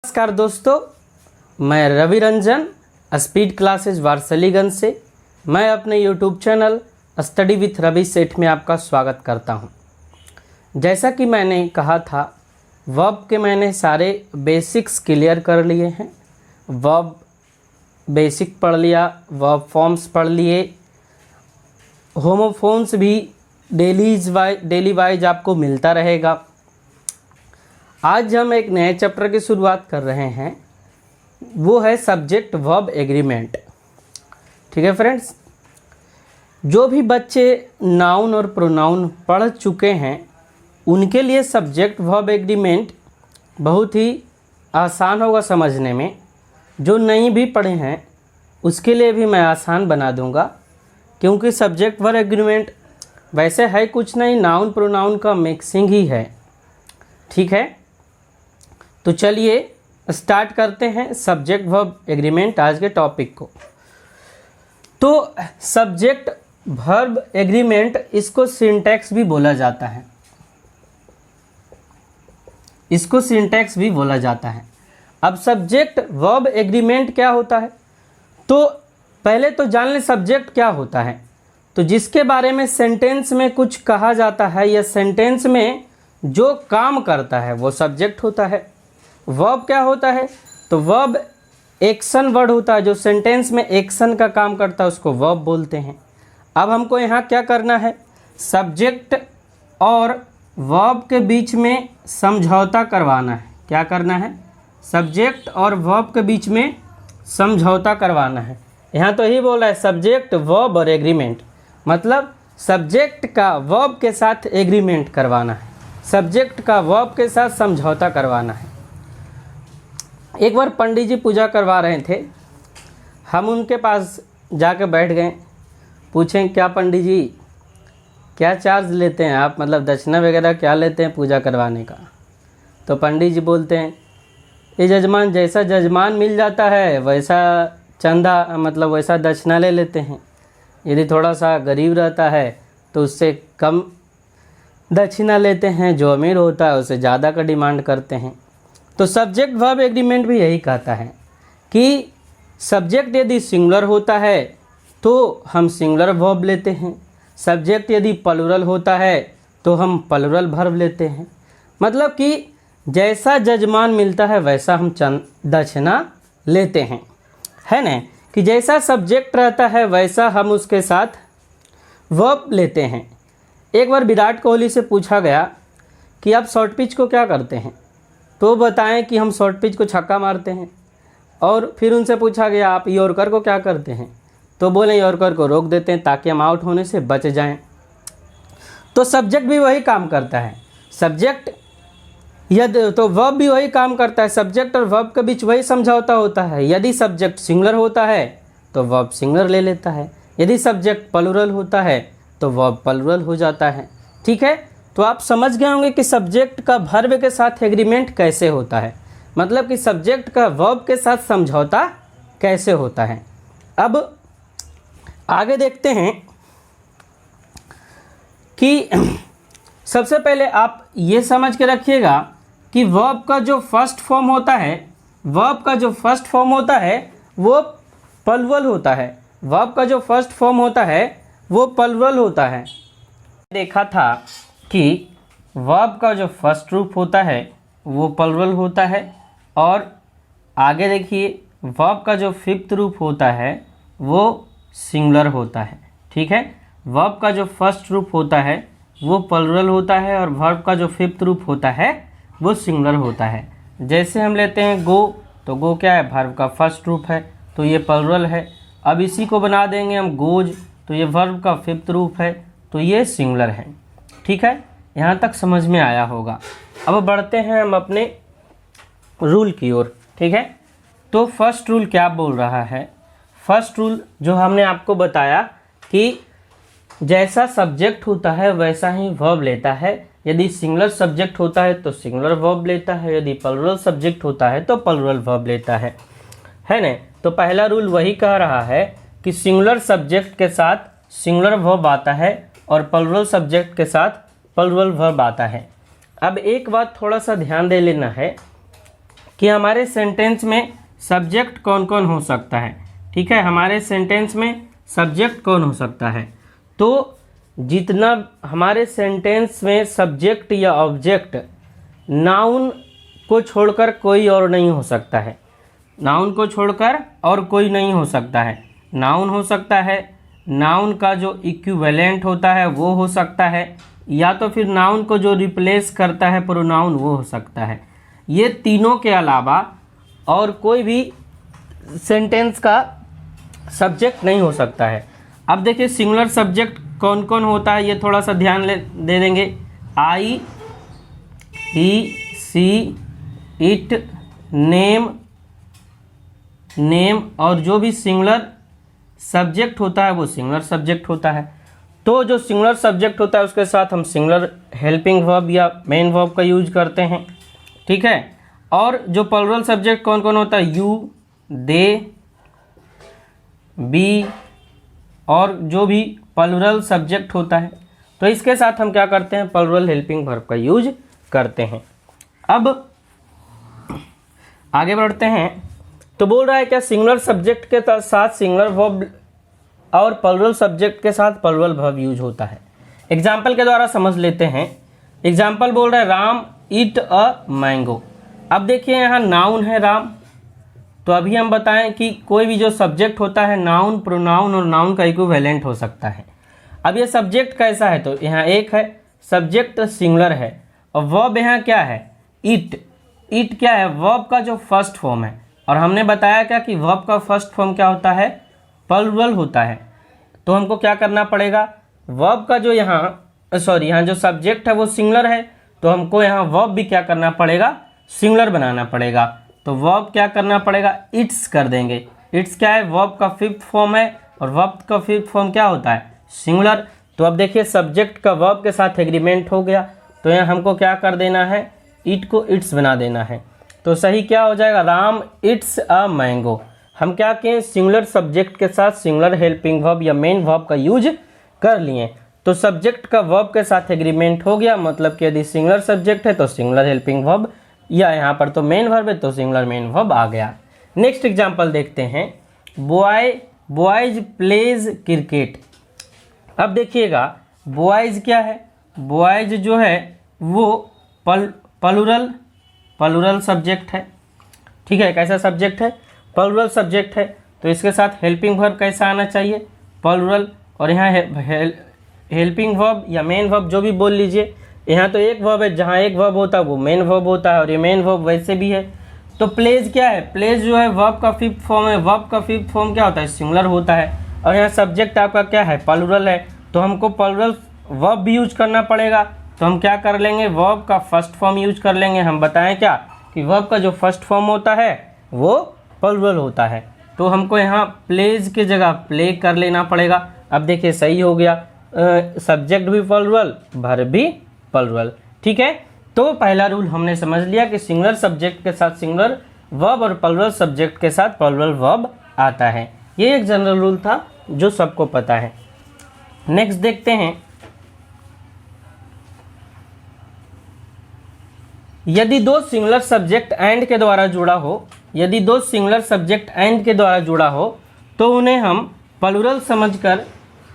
नमस्कार दोस्तों, मैं रवि रंजन स्पीड क्लासेज वारसलीगंज से मैं अपने YouTube channel study with Ravi Seth में आपका स्वागत करता हूं। जैसा कि मैंने कहा था, वर्ब के मैंने सारे बेसिक्स क्लियर कर लिए हैं। वर्ब बेसिक पढ़ लिया, वर्ब फॉर्म्स पढ़ लिए, होमोफोन्स भी डेली वाइज आपको मिलता रहेगा। आज हम एक नए चैप्टर की शुरुआत कर रहे हैं, वो है सब्जेक्ट वर्ब एग्रीमेंट। ठीक है फ्रेंड्स, जो भी बच्चे नाउन और प्रोनाउन पढ़ चुके हैं उनके लिए सब्जेक्ट वर्ब एग्रीमेंट बहुत ही आसान होगा समझने में। जो नहीं भी पढ़े हैं उसके लिए भी मैं आसान बना दूंगा, क्योंकि सब्जेक्ट वर्ब एग्रीमेंट वैसे है कुछ नहीं, नाउन प्रोनाउन का मिक्सिंग ही है। ठीक है, तो चलिए स्टार्ट करते हैं सब्जेक्ट वर्ब एग्रीमेंट आज के टॉपिक को। तो सब्जेक्ट वर्ब एग्रीमेंट, इसको सिंटैक्स भी बोला जाता है, इसको सिंटैक्स भी बोला जाता है। अब सब्जेक्ट वर्ब एग्रीमेंट क्या होता है, तो पहले तो जान लें सब्जेक्ट क्या होता है। तो जिसके बारे में सेंटेंस में कुछ कहा जाता है या सेंटेंस में जो काम करता है वो सब्जेक्ट होता है। वर्ब क्या होता है, तो वर्ब एक्शन वर्ड होता है, जो सेंटेंस में एक्शन का काम करता है उसको वर्ब बोलते हैं। अब हमको यहाँ क्या करना है, सब्जेक्ट और वर्ब के बीच में समझौता करवाना है। क्या करना है, सब्जेक्ट और वर्ब के बीच में समझौता करवाना है। यहाँ तो यही बोल रहा है सब्जेक्ट वर्ब और एग्रीमेंट, मतलब सब्जेक्ट का वर्ब के साथ एग्रीमेंट करवाना है, सब्जेक्ट का वर्ब के साथ समझौता करवाना है। एक बार पंडित जी पूजा करवा रहे थे, हम उनके पास जाके बैठ गए, पूछें क्या पंडित जी क्या चार्ज लेते हैं आप, मतलब दक्षिणा वगैरह क्या लेते हैं पूजा करवाने का। तो पंडित जी बोलते हैं, ये जजमान जैसा जजमान मिल जाता है वैसा चंदा, मतलब वैसा दक्षिणा ले लेते हैं। यदि थोड़ा सा गरीब रहता है तो उससे कम दक्षिणा लेते हैं, जो अमीर होता है उससे ज़्यादा का डिमांड करते हैं। तो सब्जेक्ट वर्ब एग्रीमेंट भी यही कहता है कि सब्जेक्ट यदि सिंगुलर होता है तो हम सिंगुलर वर्ब लेते हैं, सब्जेक्ट यदि प्लूरल होता है तो हम प्लूरल वर्ब लेते हैं। मतलब कि जैसा जजमान मिलता है वैसा हम दक्षिणा लेते हैं, है ना, कि जैसा सब्जेक्ट रहता है वैसा हम उसके साथ वर्ब लेते हैं। एक बार विराट कोहली से पूछा गया कि आप शॉर्ट पिच को क्या करते हैं, तो बताएं कि हम शॉर्ट पिच को छक्का मारते हैं। और फिर उनसे पूछा गया आप यॉर्कर को क्या करते हैं, तो बोले यॉर्कर को रोक देते हैं ताकि हम आउट होने से बच जाएं। तो सब्जेक्ट भी वही काम करता है, सब्जेक्ट यदि तो वर्ब भी वही काम करता है, सब्जेक्ट और वर्ब के बीच वही समझौता होता है। यदि सब्जेक्ट सिंगुलर होता है तो वर्ब सिंगुलर ले लेता है, यदि सब्जेक्ट प्लूरल होता है तो वर्ब प्लूरल हो जाता है। ठीक है, तो आप समझ गए होंगे कि सब्जेक्ट का वर्ब के साथ एग्रीमेंट कैसे होता है, मतलब कि सब्जेक्ट का वर्ब के साथ समझौता कैसे होता है। अब आगे देखते हैं कि सबसे पहले आप ये समझ के रखिएगा कि वर्ब का जो फर्स्ट फॉर्म होता है, वर्ब का जो फर्स्ट फॉर्म होता है वो प्लूरल होता है। वर्ब का जो फर्स्ट फॉर्म होता है वो प्लूरल होता है। देखा था कि वर्ब का जो फर्स्ट रूप होता है वो प्लूरल होता है, और आगे देखिए वर्ब का जो फिफ्थ रूप होता है वो सिंगुलर होता है। ठीक है, वर्ब का जो फर्स्ट रूप होता है वो प्लूरल होता है और वर्ब का जो फिफ्थ रूप होता है वो सिंगुलर होता है। जैसे हम लेते हैं गो, तो गो क्या है, वर्ब का फर्स्ट रूप है तो ये प्लूरल है। अब इसी को बना देंगे हम गोज, तो ये वर्ब का फिफ्थ रूप है तो ये सिंगुलर है। ठीक है, यहाँ तक समझ में आया होगा। अब बढ़ते हैं हम अपने रूल की ओर। ठीक है, तो फर्स्ट रूल क्या बोल रहा है, फर्स्ट रूल जो हमने आपको बताया कि जैसा सब्जेक्ट होता है वैसा ही वर्ब लेता है। यदि सिंगुलर सब्जेक्ट होता है तो सिंगुलर वर्ब लेता है, यदि प्लूरल सब्जेक्ट होता है तो प्लूरल वर्ब लेता है ना। तो पहला रूल वही कह रहा है कि सिंगुलर सब्जेक्ट के साथ सिंगुलर वर्ब आता है और प्लूरल सब्जेक्ट के साथ प्लूरल वर्ब आता है। अब एक बात थोड़ा सा ध्यान दे लेना है कि हमारे सेंटेंस में सब्जेक्ट कौन कौन हो सकता है। ठीक है, हमारे सेंटेंस में सब्जेक्ट कौन हो सकता है। तो जितना हमारे सेंटेंस में सब्जेक्ट या ऑब्जेक्ट नाउन को छोड़कर कोई और नहीं हो सकता है, नाउन को छोड़कर और कोई नहीं हो सकता है। नाउन हो सकता है, नाउन का जो इक्विवेलेंट होता है वो हो सकता है, या तो फिर नाउन को जो रिप्लेस करता है प्रोनाउन वो हो सकता है। ये तीनों के अलावा और कोई भी सेंटेंस का सब्जेक्ट नहीं हो सकता है। अब देखिए सिंगुलर सब्जेक्ट कौन कौन होता है, ये थोड़ा सा ध्यान दे देंगे। आई, ही, सी, इट, नेम, नेम, और जो भी सिंगुलर सब्जेक्ट होता है वो सिंगुलर सब्जेक्ट होता है। तो जो सिंगुलर सब्जेक्ट होता है उसके साथ हम सिंगुलर हेल्पिंग वर्ब या मेन वर्ब का यूज करते हैं। ठीक है, और जो प्लुरल सब्जेक्ट कौन कौन होता है, यू, दे, बी, और जो भी प्लुरल सब्जेक्ट होता है तो इसके साथ हम क्या करते हैं, प्लुरल हेल्पिंग वर्ब का यूज करते हैं। अब आगे बढ़ते हैं। तो बोल रहा है क्या सिंगुलर सब्जेक्ट के साथ सिंगुलर वर्ब और प्लुरल सब्जेक्ट के साथ प्लुरल वर्ब यूज होता है। एग्जाम्पल के द्वारा समझ लेते हैं। एग्जाम्पल बोल रहा है राम ईट अ मैंगो। अब देखिए यहाँ नाउन है राम, तो अभी हम बताएं कि कोई भी जो सब्जेक्ट होता है नाउन, प्रोनाउन और नाउन का इक्विवेलेंट हो सकता है। अब ये सब्जेक्ट कैसा है, तो यहाँ एक है सब्जेक्ट सिंगुलर है, और वर्ब यहाँ क्या है, ईट। ईट क्या है, वर्ब का जो फर्स्ट फॉर्म है, और हमने बताया क्या कि वर्ब का फर्स्ट फॉर्म क्या होता है, प्लुरल होता है। तो हमको क्या करना पड़ेगा, वर्ब का जो यहाँ यहाँ जो सब्जेक्ट है वो सिंगुलर है, तो हमको यहाँ वर्ब भी क्या करना पड़ेगा, सिंगुलर बनाना पड़ेगा। तो वर्ब क्या करना पड़ेगा, इट्स कर देंगे। इट्स क्या है, वर्ब का फिफ्थ फॉर्म है, और वर्ब का फिफ्थ फॉर्म क्या होता है, सिंगुलर। तो अब देखिए सब्जेक्ट का वर्ब के साथ एग्रीमेंट हो गया, तो यहाँ हमको क्या कर देना है, इट को इट्स बना देना है। तो सही क्या हो जाएगा, राम इट्स अ मैंगो। हम क्या किए, सिंगुलर सब्जेक्ट के साथ सिंगुलर हेल्पिंग वर्ब या मेन वर्ब का यूज कर लिए। तो सब्जेक्ट का वर्ब के साथ एग्रीमेंट हो गया, मतलब कि यदि सिंगुलर सब्जेक्ट है तो सिंगुलर हेल्पिंग वर्ब, या यहाँ पर तो मेन वर्ब है तो सिंगुलर मेन वर्ब आ गया। नेक्स्ट एग्जांपल देखते हैं। Boys pledge cricket. अब देखिएगा बॉयज क्या है, बॉयज जो है वो प्लुरल सब्जेक्ट है। ठीक है, कैसा सब्जेक्ट है, प्लुरल सब्जेक्ट है। तो इसके साथ हेल्पिंग वर्ब कैसा आना चाहिए, प्लुरल। और यहाँ हेल्पिंग वर्ब या मेन वर्ब जो भी बोल लीजिए, यहाँ तो एक वर्ब है, जहाँ एक वर्ब होता है वो मेन वर्ब होता है, और ये मेन वर्ब वैसे भी है। तो प्लेज क्या है, प्लेज जो है वर्ब का फिफ्थ फॉर्म है। वर्ब का फिफ्थ फॉर्म क्या होता है, सिंगुलर होता है। और यहाँ सब्जेक्ट आपका क्या है, प्लुरल है, तो हमको प्लुरल वर्ब भी यूज करना पड़ेगा। तो हम क्या कर लेंगे, वर्ब का फर्स्ट फॉर्म यूज कर लेंगे। हम बताएं क्या कि वर्ब का जो फर्स्ट फॉर्म होता है वो प्लुरल होता है, तो हमको यहाँ प्लेज की जगह प्ले कर लेना पड़ेगा। अब देखिए सही हो गया, सब्जेक्ट भी प्लुरल, वर्ब भी प्लुरल। ठीक है, तो पहला रूल हमने समझ लिया कि सिंगुलर सब्जेक्ट के साथ सिंगुलर वर्ब और प्लुरल सब्जेक्ट के साथ प्लुरल वर्ब आता है। ये एक जनरल रूल था जो सबको पता है। नेक्स्ट देखते हैं, यदि दो सिंगुलर सब्जेक्ट एंड के द्वारा जुड़ा हो, यदि दो सिंगुलर सब्जेक्ट एंड के द्वारा जुड़ा हो तो उन्हें हम प्लुरल समझकर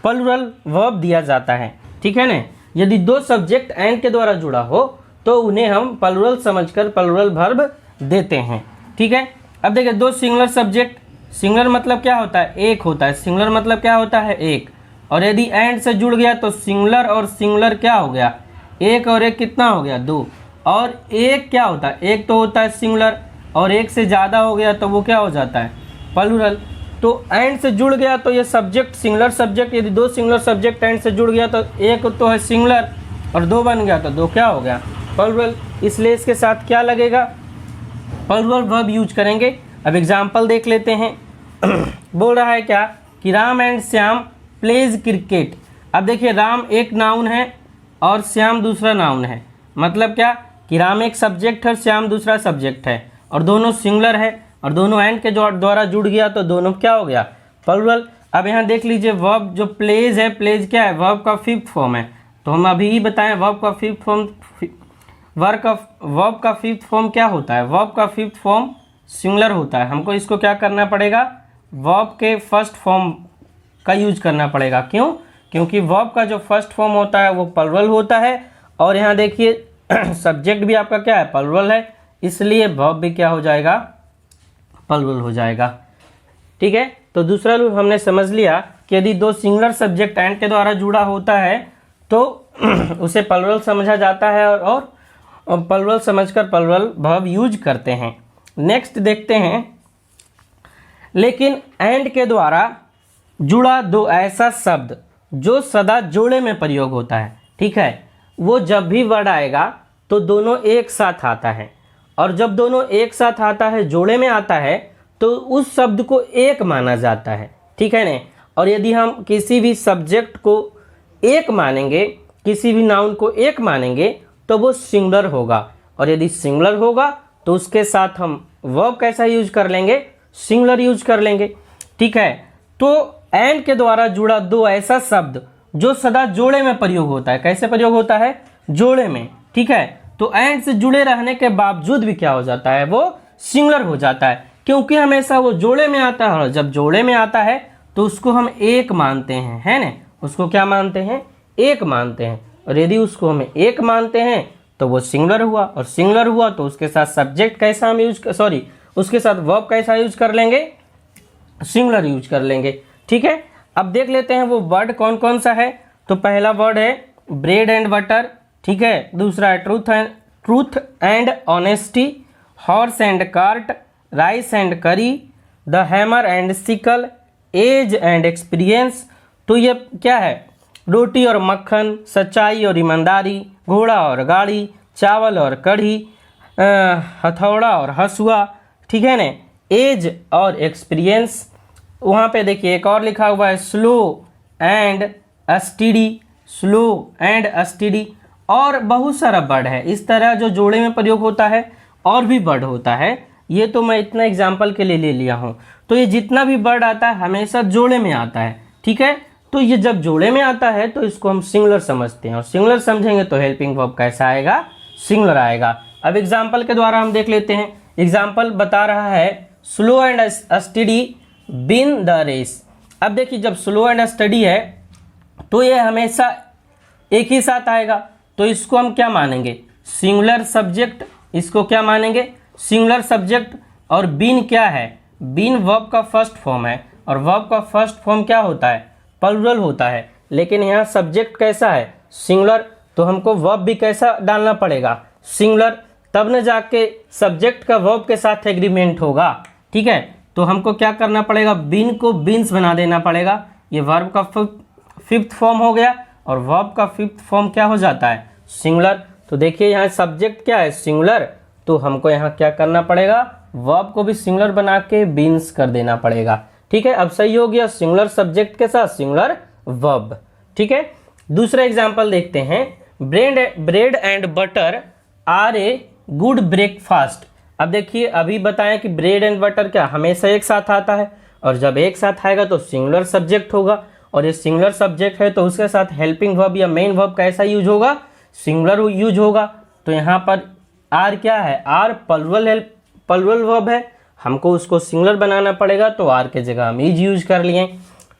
प्लुरल वर्ब दिया जाता है। ठीक है ना, यदि दो सब्जेक्ट एंड के द्वारा जुड़ा हो तो उन्हें हम प्लुरल समझकर प्लुरल वर्ब देते हैं। ठीक है, अब देखिए दो सिंगुलर सब्जेक्ट, सिंगुलर मतलब क्या होता है, एक होता है। सिंगुलर मतलब क्या होता है, एक। और यदि एंड से जुड़ गया तो सिंगुलर और सिंगुलर क्या हो गया, एक और एक कितना हो गया, दो। और एक क्या होता है, एक तो होता है सिंगुलर, और एक से ज़्यादा हो गया तो वो क्या हो जाता है, प्लुरल। तो एंड से जुड़ गया तो ये सब्जेक्ट सिंगुलर सब्जेक्ट, यदि दो सिंगुलर सब्जेक्ट एंड से जुड़ गया तो एक तो है सिंगुलर और दो बन गया तो दो क्या हो गया, प्लुरल। इसलिए इसके साथ क्या लगेगा, प्लुरल वर्ब यूज करेंगे। अब एग्जाम्पल देख लेते हैं। बोल रहा है क्या कि Ram and Shyam pledge cricket. अब देखिए राम एक नाउन है और श्याम दूसरा नाउन है, मतलब क्या कि राम एक सब्जेक्ट है और श्याम दूसरा सब्जेक्ट है, और दोनों सिंगुलर है, और दोनों एंड के द्वारा जुड़ गया तो दोनों क्या हो गया, प्लुरल। अब यहाँ देख लीजिए वर्ब जो प्लेज है, प्लेज क्या है, वर्ब का फिफ्थ फॉर्म है। तो हम अभी ही बताएं वर्ब का फिफ्थ फॉर्म, वर्ब का फिफ्थ फॉर्म क्या होता है? वर्ब का फिफ्थ फॉर्म सिंगुलर होता है। हमको इसको क्या करना पड़ेगा? वर्ब के फर्स्ट फॉर्म का यूज करना पड़ेगा। क्यों? क्योंकि वर्ब का जो फर्स्ट फॉर्म होता है वो प्लुरल होता है, और यहाँ देखिए सब्जेक्ट भी आपका क्या है? प्लुरल है, इसलिए वर्ब भी क्या हो जाएगा? प्लुरल हो जाएगा। ठीक है, तो दूसरा रूल हमने समझ लिया कि यदि दो सिंगुलर सब्जेक्ट एंड के द्वारा जुड़ा होता है तो उसे प्लुरल समझा जाता है, और प्लुरल समझकर प्लुरल वर्ब यूज करते हैं। नेक्स्ट देखते हैं, लेकिन एंड के द्वारा जुड़ा दो ऐसा शब्द जो सदा जोड़े में प्रयोग होता है। ठीक है, वो जब भी वर्ड आएगा तो दोनों एक साथ आता है, और जब दोनों एक साथ आता है, जोड़े में आता है, तो उस शब्द को एक माना जाता है। ठीक है ना? और यदि हम किसी भी सब्जेक्ट को एक मानेंगे, किसी भी नाउन को एक मानेंगे, तो वो सिंगुलर होगा, और यदि सिंगुलर होगा तो उसके साथ हम वर्ब कैसा यूज कर लेंगे? सिंगुलर यूज कर लेंगे। ठीक है, तो एंड के द्वारा जुड़ा दो ऐसा शब्द जो सदा जोड़े में प्रयोग होता है। कैसे प्रयोग होता है? जोड़े में। ठीक है, तो एंड से जुड़े रहने के बावजूद भी क्या हो जाता है? वो सिंगुलर हो जाता है, क्योंकि हमेशा वो जोड़े में आता है, और जब जोड़े में आता है तो उसको हम एक मानते हैं, है ना? उसको क्या मानते हैं? एक मानते हैं। और यदि उसको हम एक मानते हैं तो वो सिंगुलर हुआ, और सिंगुलर हुआ तो उसके साथ सब्जेक्ट कैसा हम उसके साथ वर्ब कैसा यूज कर लेंगे? सिंगुलर यूज कर लेंगे। ठीक है, अब देख लेते हैं वो वर्ड कौन कौन सा है। तो पहला वर्ड है ब्रेड एंड बटर। ठीक है, दूसरा है truth and honesty, horse and cart, rice and curry, the hammer and sickle, age and experience. तो ये क्या है? रोटी और मक्खन, सच्चाई और ईमानदारी, घोड़ा और गाड़ी, चावल और कढ़ी, हथौड़ा और हसुआ। ठीक है ना? एज और एक्सपीरियंस। वहाँ पे देखिए एक और लिखा हुआ है slow and study, slow and study, और बहुत सारा वर्ड है इस तरह जो जोड़े में प्रयोग होता है, और भी वर्ड होता है। ये तो मैं इतना एग्जाम्पल के लिए ले लिया हूँ। तो ये जितना भी वर्ड आता है हमेशा जोड़े में आता है। ठीक है, तो ये जब जोड़े में आता है तो इसको हम सिंगुलर समझते हैं, और सिंगुलर समझेंगे तो हेल्पिंग वर्ब कैसा आएगा? सिंगुलर आएगा। अब एग्जाम्पल के द्वारा हम देख लेते हैं। एग्जाम्पल बता रहा है slow and steady win the race. अब देखिए जब स्लो एंड स्टडी है तो ये हमेशा एक ही साथ आएगा, तो इसको हम क्या मानेंगे? Singular subject. इसको क्या मानेंगे? Singular subject. और बिन क्या है? बिन वर्ब का फर्स्ट फॉर्म है, और वर्ब का फर्स्ट फॉर्म क्या होता है? प्लुरल होता है। लेकिन यहाँ सब्जेक्ट कैसा है? सिंगुलर। तो हमको वर्ब भी कैसा डालना पड़ेगा? सिंगुलर, तब न जाके सब्जेक्ट का वर्ब के साथ एग्रीमेंट होगा। ठीक है, तो हमको क्या करना पड़ेगा? बिन को बिन्स बना देना पड़ेगा। ये वर्ब का फिफ्थ फॉर्म हो गया, और वर्ब का फिफ्थ फॉर्म क्या हो जाता है? सिंगुलर। तो देखिए यहाँ सब्जेक्ट क्या है? सिंगुलर। तो हमको यहाँ क्या करना पड़ेगा? वर्ब को भी सिंगुलर बना के बिन्स कर देना पड़ेगा। ठीक है, अब सही हो गया, सिंगुलर सब्जेक्ट के साथ सिंगुलर वर्ब। ठीक है, दूसरा एग्जाम्पल देखते हैं। Bread and butter are a good breakfast. अब देखिए अभी बताएं कि ब्रेड एंड बटर क्या हमेशा एक साथ आता है, और जब एक साथ आएगा तो सिंगुलर सब्जेक्ट होगा, और ये सिंगुलर सब्जेक्ट है तो उसके साथ हेल्पिंग वर्ब या मेन वर्ब कैसा यूज होगा? सिंगुलर यूज होगा। तो यहाँ पर आर क्या है? आर प्लुरल वर्ब है, हमको उसको सिंगुलर बनाना पड़ेगा, तो आर के जगह हम इज यूज कर लिए।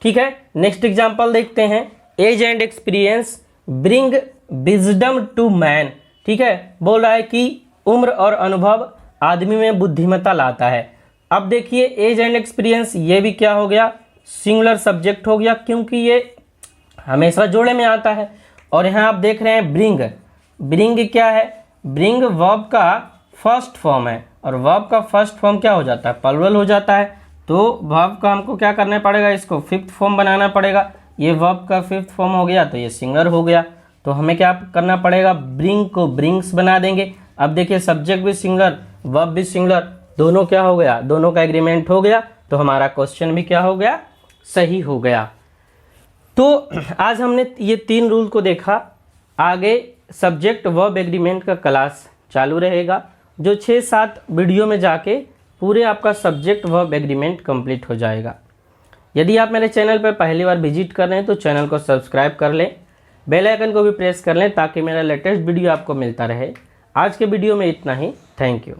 ठीक है, नेक्स्ट एग्जाम्पल देखते हैं। Age and experience bring wisdom to man. ठीक है, बोल रहा है कि उम्र और अनुभव आदमी में बुद्धिमत्ता लाता है। अब देखिए एज एंड एक्सपीरियंस ये भी क्या हो गया? सिंगुलर सब्जेक्ट हो गया, क्योंकि ये हमेशा जोड़े में आता है। और यहाँ आप देख रहे हैं ब्रिंग। ब्रिंग क्या है? ब्रिंग वर्ब का फर्स्ट फॉर्म है, और वर्ब का फर्स्ट फॉर्म क्या हो जाता है? प्लुरल हो जाता है। तो वर्ब का हमको क्या करना पड़ेगा? इसको फिफ्थ फॉर्म बनाना पड़ेगा। ये वर्ब का फिफ्थ फॉर्म हो गया तो ये सिंगुलर हो गया। तो हमें क्या करना पड़ेगा? ब्रिंग को ब्रिंग्स बना देंगे। अब देखिए सब्जेक्ट भी सिंगुलर, वर्ब भी सिंगुलर, दोनों क्या हो गया? दोनों का एग्रीमेंट हो गया, तो हमारा क्वेश्चन भी क्या हो गया? सही हो गया। तो आज हमने ये 3 रूल को देखा। आगे सब्जेक्ट वर्ब एग्रीमेंट का क्लास चालू रहेगा, जो 6-7 वीडियो में जाके पूरे आपका सब्जेक्ट वर्ब एग्रीमेंट कंप्लीट हो जाएगा। यदि आप मेरे चैनल पर पहली बार विजिट कर रहे हैं तो चैनल को सब्सक्राइब कर लें, बेल आइकन को भी प्रेस कर लें ताकि मेरा लेटेस्ट वीडियो आपको मिलता रहे। आज के वीडियो में इतना ही। Thank you.